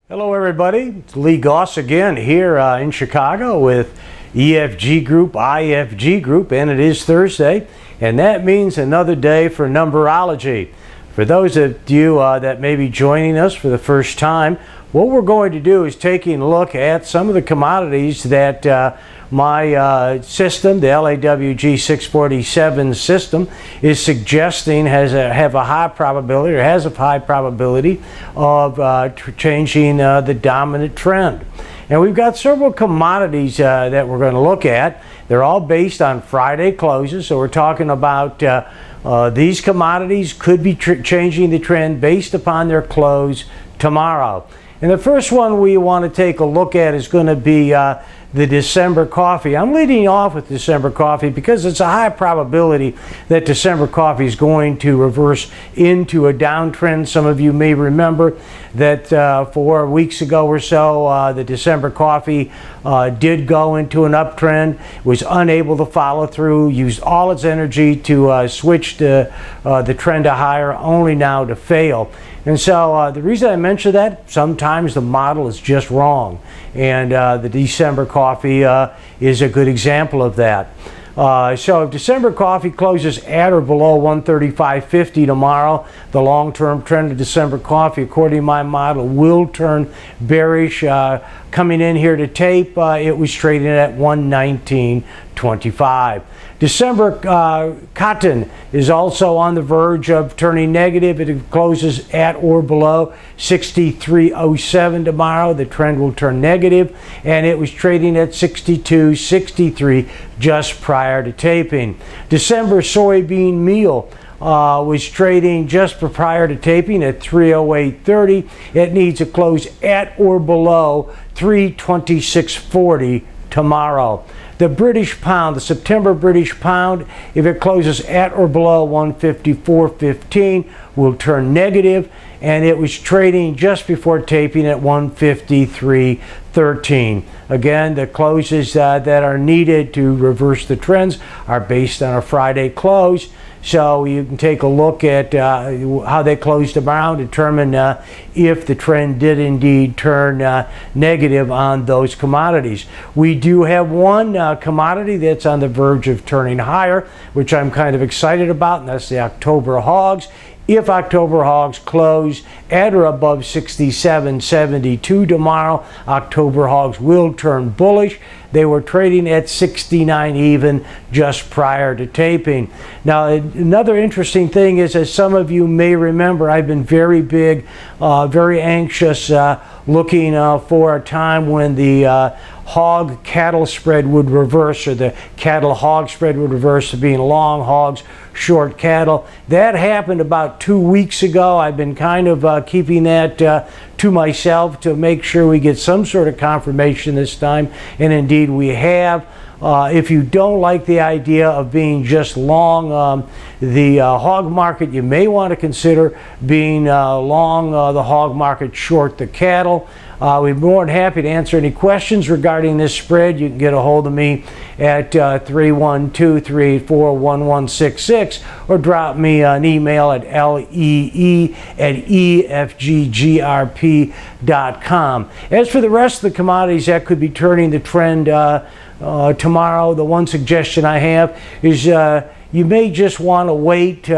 Hello everybody, it's Lee Gaus again here in Chicago with EFG Group, IFG Group, and it is Thursday, and that means another day for Numberology. For those of you that may be joining us for the first time, what we're going to do is taking a look at some of the commodities that my system, the LAWG 647 system, is suggesting have a high probability, or has a high probability of changing the dominant trend. And we've got several commodities that we're going to look at. They're all based on Friday closes, so we're talking about these commodities could be changing the trend based upon their close tomorrow. And the first one we want to take a look at is going to be the December coffee. I'm leading off with December coffee because it's a high probability that December coffee is going to reverse into a downtrend. Some of you may remember that 4 weeks ago or so, the December coffee did go into an uptrend, was unable to follow through, used all its energy to switch the trend to higher, only now to fail. And so the reason I mention that, sometimes the model is just wrong. And the December coffee is a good example of that. So if December coffee closes at or below 135.50 tomorrow, the long-term trend of December coffee, according to my model, will turn bearish. Coming in here to tape, it was trading at 119.25. December cotton is also on the verge of turning negative. It closes at or below 63.07 tomorrow. The trend will turn negative, and it was trading at 62.63 just prior to taping. December soybean meal was trading just prior to taping at 308.30. It needs a close at or below 326.40 tomorrow. The British pound, the September British pound, if it closes at or below 154.15, will turn negative, and it was trading just before taping at 153.13. Again, the closes that are needed to reverse the trends are based on a Friday close. So you can take a look at how they closed tomorrow, determine if the trend did indeed turn negative on those commodities. We do have one commodity that's on the verge of turning higher, which I'm kind of excited about, and that's the October hogs. If October hogs close at or above 67.72 tomorrow, October hogs will turn bullish. They were trading at 69 even just prior to taping. Now, another interesting thing is, as some of you may remember, I've been very big, very anxious, looking for a time when the hog cattle spread would reverse, or the cattle hog spread would reverse to being long hogs, short cattle. That happened about 2 weeks ago. I've been kind of keeping that to myself to make sure we get some sort of confirmation this time, and indeed we have. If you don't like the idea of being just long the hog market, you may want to consider being long the hog market, short the cattle. We'd be more than happy to answer any questions regarding this spread. You can get a hold of me at 312-384-1166, or drop me an email at lee@efggrp.com. As for the rest of the commodities that could be turning the trend tomorrow, the one suggestion I have is you may just want to wait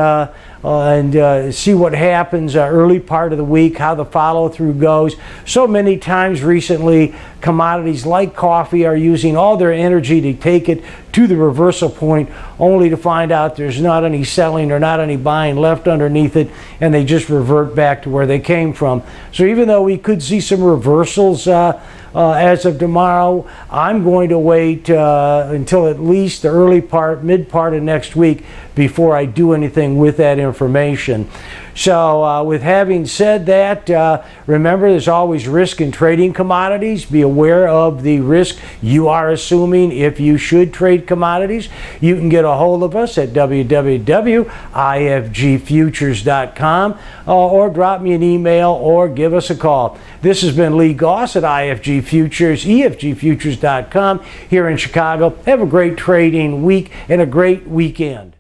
and see what happens early part of the week, how the follow-through goes. So many times recently, commodities like coffee are using all their energy to take it to the reversal point, only to find out there's not any selling or not any buying left underneath it, and they just revert back to where they came from. So even though we could see some reversals as of tomorrow, I'm going to wait until at least the early part, mid part of next week before I do anything with that information. So with having said that, remember there's always risk in trading commodities. Be aware of the risk you are assuming if you should trade commodities. You can get a hold of us at www.ifgfutures.com or drop me an email or give us a call. This has been Lee Gaus at IFG Futures, EFGFutures.com here in Chicago. Have a great trading week and a great weekend.